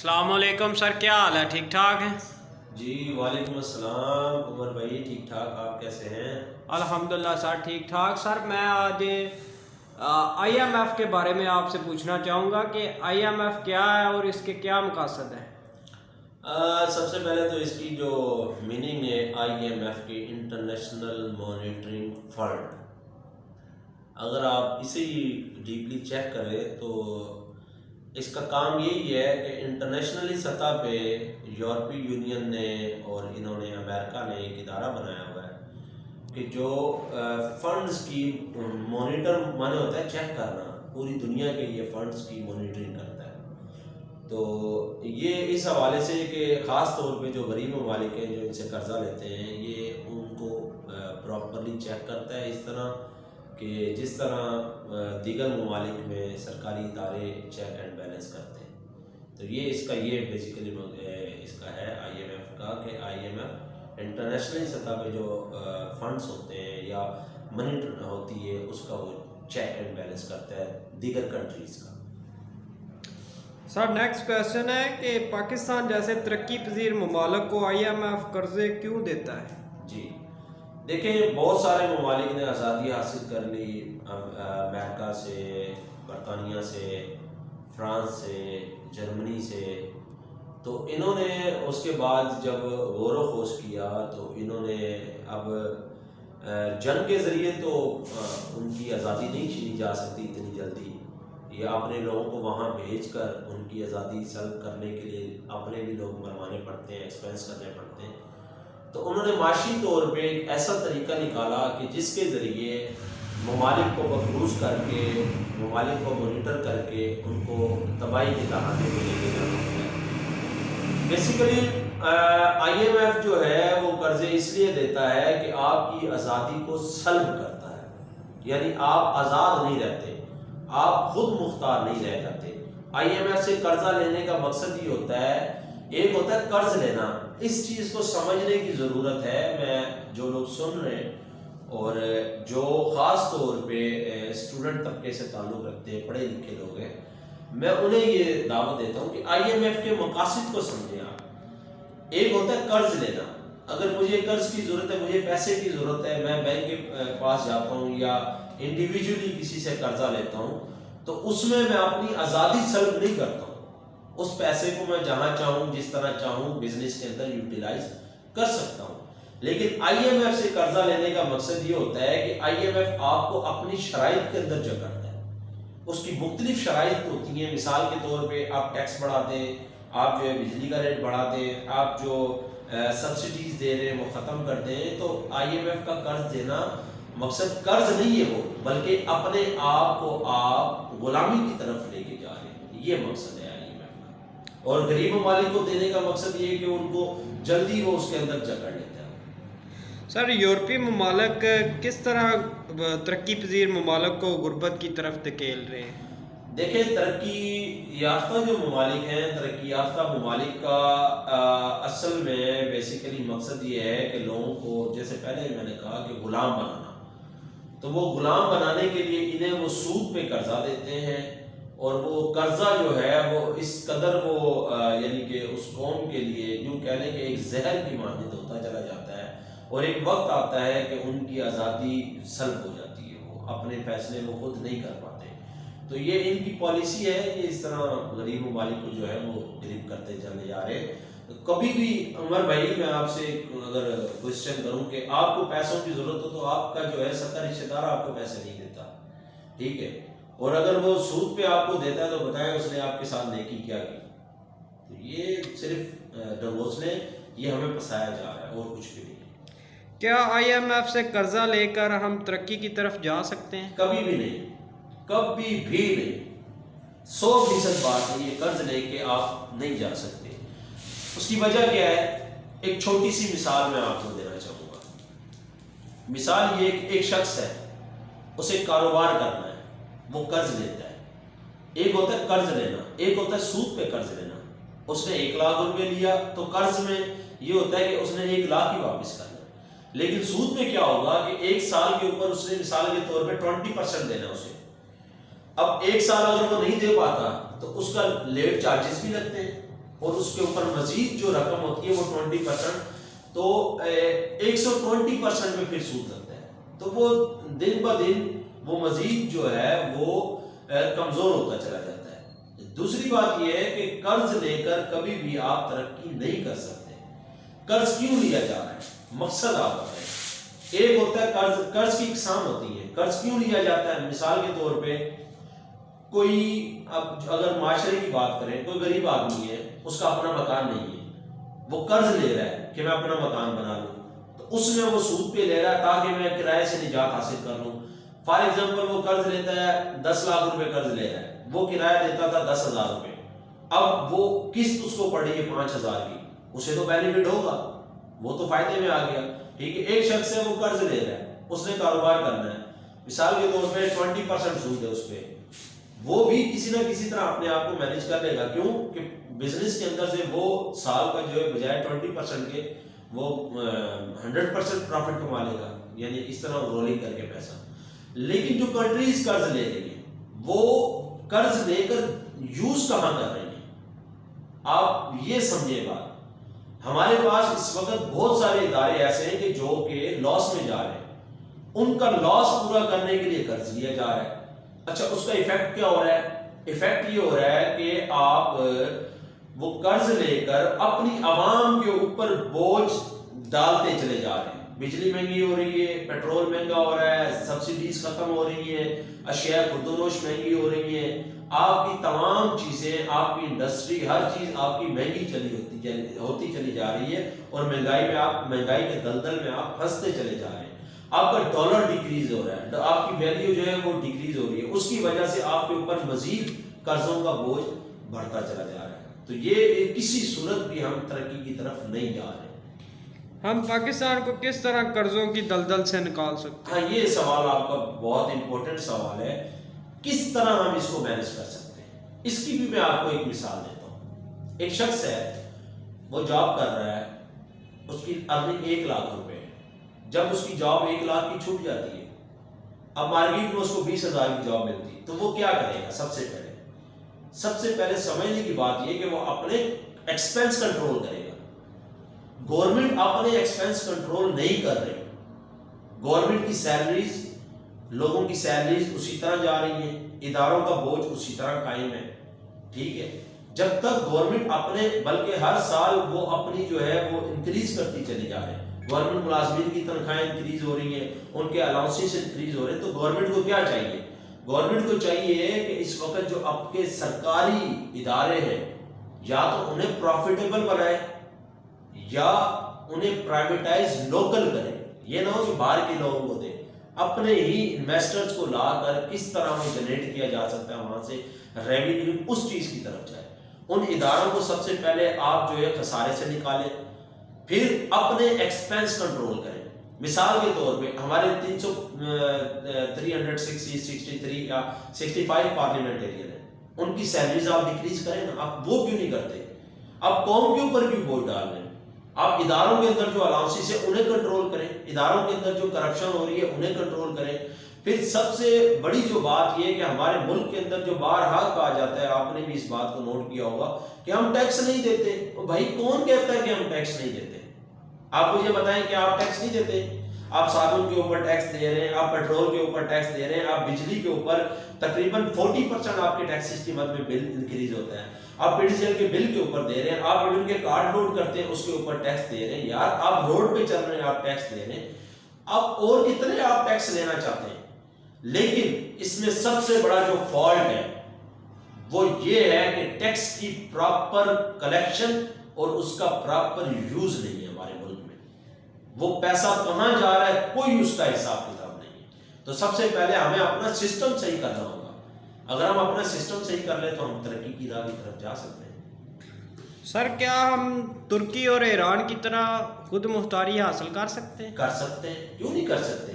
السلام علیکم سر، کیا حال ہے؟ ٹھیک ٹھاک ہیں؟ جی وعلیکم السلام عمر بھائی، ٹھیک ٹھاک، آپ کیسے ہیں؟ الحمدللہ سر ٹھیک ٹھاک۔ سر میں آج آئی ایم ایف کے بارے میں آپ سے پوچھنا چاہوں گا کہ آئی ایم ایف کیا ہے اور اس کے کیا مقاصد ہیں؟ سب سے پہلے تو اس کی جو میننگ ہے آئی ایم ایف کی، انٹرنیشنل مانیٹرنگ فنڈ، اگر آپ اسے ڈیپلی چیک کریں تو اس کا کام یہی ہے کہ انٹرنیشنلی سطح پہ یورپی یونین نے اور انہوں نے امریکہ نے ایک ادارہ بنایا ہوا ہے کہ جو فنڈز کی مانیٹر مانے ہوتا ہے چیک کرنا، پوری دنیا کے یہ فنڈز کی مانیٹرنگ کرتا ہے۔ تو یہ اس حوالے سے کہ خاص طور پہ جو غریب ممالک ہیں جو ان سے قرضہ لیتے ہیں، یہ ان کو پراپرلی چیک کرتا ہے، اس طرح کہ جس طرح دیگر ممالک میں سرکاری ادارے چیک اینڈ بیلنس کرتے ہیں۔ تو یہ بیسیکلی اس کا ہے آئی ایم ایف کا، کہ آئی ایم ایف انٹرنیشنل سطح پہ جو فنڈز ہوتے ہیں یا منی ہوتی ہے اس کا وہ چیک اینڈ بیلنس کرتا ہے دیگر کنٹریز کا۔ سر نیکسٹ کویشچن ہے کہ پاکستان جیسے ترقی پذیر ممالک کو آئی ایم ایف قرضے کیوں دیتا ہے؟ جی دیکھیں، بہت سارے ممالک نے آزادی حاصل کر لی، امریکہ سے، برطانیہ سے، فرانس سے، جرمنی سے، تو انہوں نے اس کے بعد جب غور و خوض کیا تو انہوں نے اب جنگ کے ذریعے تو ان کی آزادی نہیں چھینی جا سکتی اتنی جلدی، یا اپنے لوگوں کو وہاں بھیج کر ان کی آزادی سلب کرنے کے لیے اپنے بھی لوگ مروانے پڑتے ہیں، ایکسپینس کرنے پڑتے ہیں۔ تو انہوں نے معاشی طور پہ ایک ایسا طریقہ نکالا کہ جس کے ذریعے ممالک کو مقروض کر کے، ممالک کو مانیٹر کر کے ان کو تباہی کے تحانے میں لے کے جانا ہوتا ہے۔ بیسیکلی آئی ایم ایف جو ہے وہ قرضے اس لیے دیتا ہے کہ آپ کی آزادی کو سلب کرتا ہے، یعنی آپ آزاد نہیں رہتے، آپ خود مختار نہیں رہ جاتے۔ آئی ایم ایف سے قرضہ لینے کا مقصد یہ ہوتا ہے، ایک ہوتا ہے قرض لینا، اس چیز کو سمجھنے کی ضرورت ہے۔ میں جو لوگ سن رہے ہیں اور جو خاص طور پہ اسٹوڈنٹ طبقے سے تعلق رکھتے ہیں، پڑھے لکھے لوگ ہیں، میں انہیں یہ دعوت دیتا ہوں کہ آئی ایم ایف کے مقاصد کو سمجھیں آپ۔ ایک ہوتا ہے قرض لینا، اگر مجھے قرض کی ضرورت ہے، مجھے پیسے کی ضرورت ہے، میں بینک کے پاس جاتا ہوں یا انڈیویجولی کسی سے قرضہ لیتا ہوں، تو اس میں اپنی آزادی سلب نہیں کرتا ہوں، اس پیسے کو میں جہاں چاہوں جس طرح چاہوں بزنس کے اندر یوٹیلائز کر سکتا ہوں۔ لیکن آئی ایم ایف سے قرضہ لینے کا مقصد یہ ہوتا ہے کہ آئی ایم ایف آپ کو اپنی شرائط کے اندر جگہ کرتا ہے۔ اس کی مختلف شرائط ہوتی ہیں، مثال کے طور پہ آپ ٹیکس بڑھا دیں، آپ جو ہے بجلی کا ریٹ بڑھا دیں، آپ جو سبسڈیز دے رہے ہیں وہ ختم کر دیں، تو آئی ایم ایف کا قرض دینا مقصد قرض نہیں ہے وہ، بلکہ اپنے آپ کو آپ غلامی کی طرف لے کے جا رہے ہیں، یہ مقصد ہے آئی ایم ایف کا۔ اور غریب ممالک کو دینے کا مقصد یہ ہے کہ ان کو جلدی وہ اس کے اندر جکڑ لیتا ہے۔ سر یورپی ممالک کس طرح ترقی پذیر ممالک کو غربت کی طرف دھکیل رہے ہیں؟ دیکھیں، ترقی یافتہ جو ممالک ہیں، ترقی یافتہ ممالک کا اصل میں بیسیکلی مقصد یہ ہے کہ لوگوں کو، جیسے پہلے میں نے کہا کہ غلام بنانا، تو وہ غلام بنانے کے لیے انہیں وہ سود پہ قرضہ دیتے ہیں، اور وہ قرضہ جو ہے وہ اس قدر وہ یعنی کہ اس قوم کے لیے یوں کہہ لیں کہ ایک زہر کی مانند ہوتا چلا جاتا ہے، اور ایک وقت آتا ہے کہ ان کی آزادی سلب ہو جاتی ہے، وہ اپنے فیصلے وہ خود نہیں کر پاتے۔ تو یہ ان کی پالیسی ہے، یہ اس طرح غریب ممالک کو جو ہے وہ غریب کرتے چلے جا رہے ہیں۔ کبھی بھی عمر بھائی میں آپ سے اگر کوشچن کروں کہ آپ کو پیسوں کی ضرورت ہو تو آپ کا جو ہے سکا رشتہ دار آپ کو پیسے نہیں دیتا، ٹھیک ہے، اور اگر وہ سود پہ آپ کو دیتا ہے تو بتائیں اس نے آپ کے ساتھ نیکی کیا کی؟ تو یہ صرف ڈنگوسلے، یہ ہمیں پسایا جا رہا ہے اور کچھ بھی نہیں۔ کیا آئی ایم ایف سے قرضہ لے کر ہم ترقی کی طرف جا سکتے ہیں؟ کبھی بھی نہیں، کبھی بھی نہیں، 100% بات ہے، یہ قرض لے کے آپ نہیں جا سکتے۔ اس کی وجہ کیا ہے؟ ایک چھوٹی سی مثال میں آپ کو دینا چاہوں گا۔ مثال یہ کہ ایک شخص ہے، اسے کاروبار کرنا ہے، وہ قرض لیتا ہے۔ ایک ہوتا ہے قرض لینا، ایک ہوتا ہے سود پہ قرض لینا۔ اس نے 1,00,000 روپے لیا تو قرض میں یہ ہوتا ہے کہ اس نے 1,00,000 ہی واپس کرنا، لیکن سود میں کیا ہوگا کہ ایک سال کے اوپر اس نے مثال کے طور پہ 20% دینا اسے۔ اب ایک سال اگر وہ نہیں دے پاتا تو اس کا لیٹ چارجز بھی لگتے ہیں، اور اس کے اوپر مزید جو رقم ہوتی ہے وہ 20%، تو 120% میں پھر سود لگتا ہے، تو وہ دن بہ دن وہ مزید جو ہے وہ کمزور ہوتا چلا جاتا ہے۔ دوسری بات یہ ہے کہ قرض لے کر کبھی بھی آپ ترقی نہیں کر سکتے۔ قرض کیوں لیا جا رہا ہے، مقصد آپ بتائیں۔ ایک ہوتا ہے قرض کی اقسام ہوتی ہے، قرض کیوں لیا جاتا ہے؟ مثال کے طور پہ کوئی، اب اگر معاشرے کی بات کریں، کوئی غریب آدمی ہے، اس کا اپنا مکان نہیں ہے، وہ قرض لے رہا ہے کہ میں اپنا مکان بنا لوں، تو اس میں وہ سود پہ لے رہا ہے تاکہ میں کرائے سے نجات حاصل کر لوں۔ فار ایگزامپل وہ قرض لیتا ہے 10 لاکھ روپے قرض لے رہا ہے، وہ کرایہ دیتا تھا 10,000 روپے، اب وہ قسط اس کو پڑ رہی ہے 5,000 کی، اسے تو بینیفٹ ہوگا، وہ تو فائدے میں آ گیا، ٹھیک ہے۔ ایک شخص ہے وہ قرض لے رہا ہے، اس نے کاروبار کرنا ہے، مثال کے طور پہ 20% سود ہے اس پہ، وہ بھی کسی نہ کسی طرح اپنے آپ کو مینیج کر لے گا، کیوں کہ بزنس کے اندر سے وہ سال کا جو ہے بجائے 20% کے وہ 100% پروفٹ کما لے گا، یعنی اس طرح رولنگ کر کے پیسہ۔ لیکن جو کنٹریز قرض لے رہی ہیں وہ قرض لے کر یوز کہاں کر رہی ہیں؟ آپ یہ سمجھے بات، ہمارے پاس اس وقت بہت سارے ادارے ایسے ہیں کہ جو کہ لاس میں جا رہے ہیں، ان کا لاس پورا کرنے کے لیے قرض لیا جا رہا ہے۔ اچھا، اس کا ایفیکٹ کیا ہو رہا ہے؟ ایفیکٹ یہ ہو رہا ہے کہ آپ وہ قرض لے کر اپنی عوام کے اوپر بوجھ ڈالتے چلے جا رہے ہیں۔ بجلی مہنگی ہو رہی ہے، پیٹرول مہنگا ہو رہا ہے، سبسڈیز ختم ہو رہی ہیں، اشیاء خوردونوش مہنگی ہو رہی ہیں، آپ کی تمام چیزیں، آپ کی انڈسٹری، ہر چیز آپ کی مہنگی ہوتی چلی جا رہی ہے، اور مہنگائی کے دلدل میں آپ پھنستے چلے جا رہے ہیں۔ آپ کا ڈالر ڈیکریز ہو رہا ہے، آپ کی ویلیو جو ہے وہ ڈیکریز ہو رہی ہے، اس کی وجہ سے آپ کے اوپر مزید قرضوں کا بوجھ بڑھتا چلا جا رہا ہے۔ تو یہ کسی صورت بھی ہم ترقی کی طرف نہیں جا رہے۔ ہم پاکستان کو کس طرح قرضوں کی دلدل سے نکال سکتے ہیں؟ ہاں، یہ سوال آپ کا بہت امپورٹنٹ سوال ہے، کس طرح ہم اس کو مینج کر سکتے ہیں؟ اس کی بھی میں آپ کو ایک مثال دیتا ہوں۔ ایک شخص ہے، وہ جاب کر رہا ہے، اس کی ارننگ 1 لاکھ روپے ہے، جب اس کی جاب 1 لاکھ کی چھوٹ جاتی ہے، اب مارکیٹ میں اس کو 20,000 کی جاب ملتی، تو وہ کیا کرے گا؟ سب سے پہلے سمجھنے کی بات یہ کہ وہ اپنے ایکسپینس کنٹرول کرے گا۔ گورنمنٹ اپنے ایکسپینس کنٹرول نہیں کر رہی، گورنمنٹ کی سیلریز، لوگوں کی سیلریز اسی طرح جا رہی ہیں، اداروں کا بوجھ اسی طرح قائم ہے، ٹھیک ہے۔ جب تک گورنمنٹ اپنے، بلکہ ہر سال وہ اپنی جو ہے وہ انکریز کرتی چلی جا رہے ہیں، گورنمنٹ ملازمین کی تنخواہیں انکریز ہو رہی ہیں، ان کے الاؤنسز انکریز ہو رہے ہیں، تو گورنمنٹ کو کیا چاہیے؟ گورنمنٹ کو چاہیے کہ اس وقت جو آپ کے سرکاری ادارے ہیں، یا تو انہیں پروفیٹیبل بنائے یا انہیں پرائیویٹائز لوکل کرے، یہ نہ ہو کہ باہر کے لوگوں کو دے، اپنے ہی انویسٹرز کو لا کر کس طرح وہ جنریٹ کیا جا سکتا ہے وہاں سے ریونیو، اس چیز کی طرف جائے۔ ان اداروں کو سب سے پہلے آپ جو ہے خسارے سے نکالیں، پھر اپنے ایکسپینس کنٹرول کریں۔ مثال کے طور پہ ہمارے 363 یا 65 پارلیمنٹیرین ہیں، ان کی سیلریز آپ ڈیکریز کریں نا، آپ وہ کیوں نہیں کرتے؟ آپ قوم کے اوپر کیوں بوجھ ڈال رہے ہیں؟ آپ اداروں کے اندر جو الاؤنسز ہیں انہیں کنٹرول کریں، اداروں کے اندر جو کرپشن ہو رہی ہے انہیں کنٹرول کریں۔ پھر سب سے بڑی جو بات یہ ہے کہ ہمارے ملک کے اندر جو بارہا کہا جاتا ہے، آپ نے بھی اس بات کو نوٹ کیا ہوگا کہ ہم ٹیکس نہیں دیتے۔ بھائی کون کہتا ہے کہ ہم ٹیکس نہیں دیتے؟ آپ مجھے بتائیں کہ آپ ٹیکس نہیں دیتے؟ آپ صابن کے اوپر ٹیکس دے رہے ہیں، آپ پیٹرول کے اوپر ٹیکس دے رہے ہیں، آپ بجلی کے اوپر تقریباً 40% آپ کے ٹیکس سسٹم میں بل انکریز ہوتا ہے، آپ پی ڈی سی ایل کے بل کے اوپر دے رہے ہیں، آپ ایون کے کارڈ لوڈ کرتے ہیں اس کے اوپر ٹیکس دے رہے ہیں۔ یار آپ روڈ پہ چل رہے ہیں، آپ ٹیکس دے رہے ہیں، آپ اور کتنے آپ ٹیکس لینا چاہتے ہیں؟ لیکن اس میں سب سے بڑا جو فالٹ ہے وہ یہ ہے کہ ٹیکس کی پراپر کلیکشن اور اس کا پراپر یوز نہیں ہے ہمارے ملک میں۔ وہ پیسہ کہاں جا رہا ہے کوئی اس کا حساب کتاب نہیں ہے۔ تو سب سے پہلے ہمیں اپنا سسٹم صحیح کرنا ہوگا۔ اگر ہم اپنا سسٹم صحیح کر لیں تو ہم ترقی کی راہ کی طرف جا سکتے ہیں۔ سر کیا ہم ترکی اور ایران کی طرح خود مختاری حاصل کر سکتے ہیں؟ کر سکتے ہیں، کیوں نہیں کر سکتے؟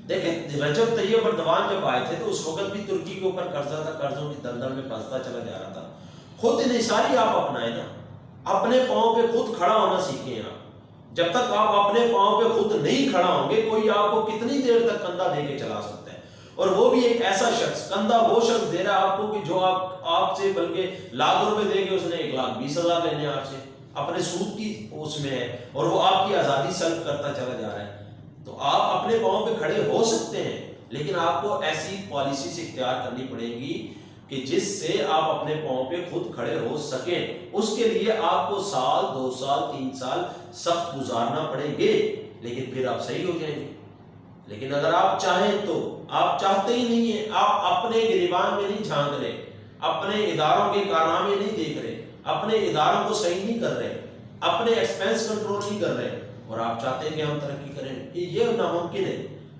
دیکھیں رجب طیب اردوان جب آئے تھے تو اس وقت بھی ترکی کے اوپر قرضہ تھا، قرضوں کی دلدل میں پھنستا چلا جا رہا تھا۔ خود انحصاری آپ اپنائیں نا، اپنے پاؤں پہ خود کھڑا ہونا سیکھیں آپ۔ جب تک آپ اپنے پاؤں پہ خود نہیں کھڑا ہوں گے، کوئی آپ کو کتنی دیر تک کندھا دے کے چلا سکتا ہے؟ اور وہ بھی ایک ایسا شخص، کندھا وہ شخص دے رہا ہے آپ کو کہ جو آپ سے بلکہ لاکھ روپے دے کے اس نے 1,20,000 لینے آپ سے، اپنے سود کی اس میں ہے، اور وہ آپ کی آزادی سلب کرتا چلا جا رہا ہے. تو آپ اپنے پاؤں پہ کھڑے ہو سکتے ہیں، لیکن آپ کو ایسی پالیسیز اختیار کرنی پڑے گی کہ جس سے آپ اپنے پاؤں پہ خود کھڑے ہو سکیں. اس کے لیے آپ کو 1 سال 2 سال 3 سال سخت گزارنا پڑیں گے، لیکن پھر آپ صحیح ہو جائیں گے. لیکن اگر آپ چاہیں تو، آپ چاہتے ہی نہیں ہیں، آپ اپنے گریبان میں نہیں جھانک رہے، اپنے اداروں کے کارنامے نہیں دیکھ رہے، اپنے اداروں کو صحیح نہیں کر رہے، اپنے ایکسپینس کنٹرول نہیں کر رہے، اور آپ چاہتے ہیں کہ ہم ترقی کریں، یہ ناممکن ہے.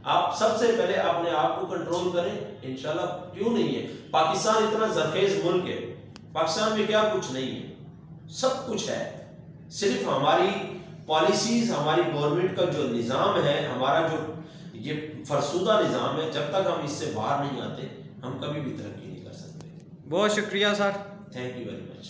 آپ سب سے پہلے اپنے آپ کو کنٹرول کریں. انشاءاللہ کیوں نہیں ہے، پاکستان اتنا زرخیز ملک ہے، پاکستان میں کیا کچھ نہیں ہے، سب کچھ ہے. صرف ہماری پالیسیز، ہماری گورنمنٹ کا جو نظام ہے، ہمارا جو یہ فرسودہ نظام ہے، جب تک ہم اس سے باہر نہیں آتے ہم کبھی بھی ترقی نہیں کر سکتے. بہت شکریہ sir. Thank you very much.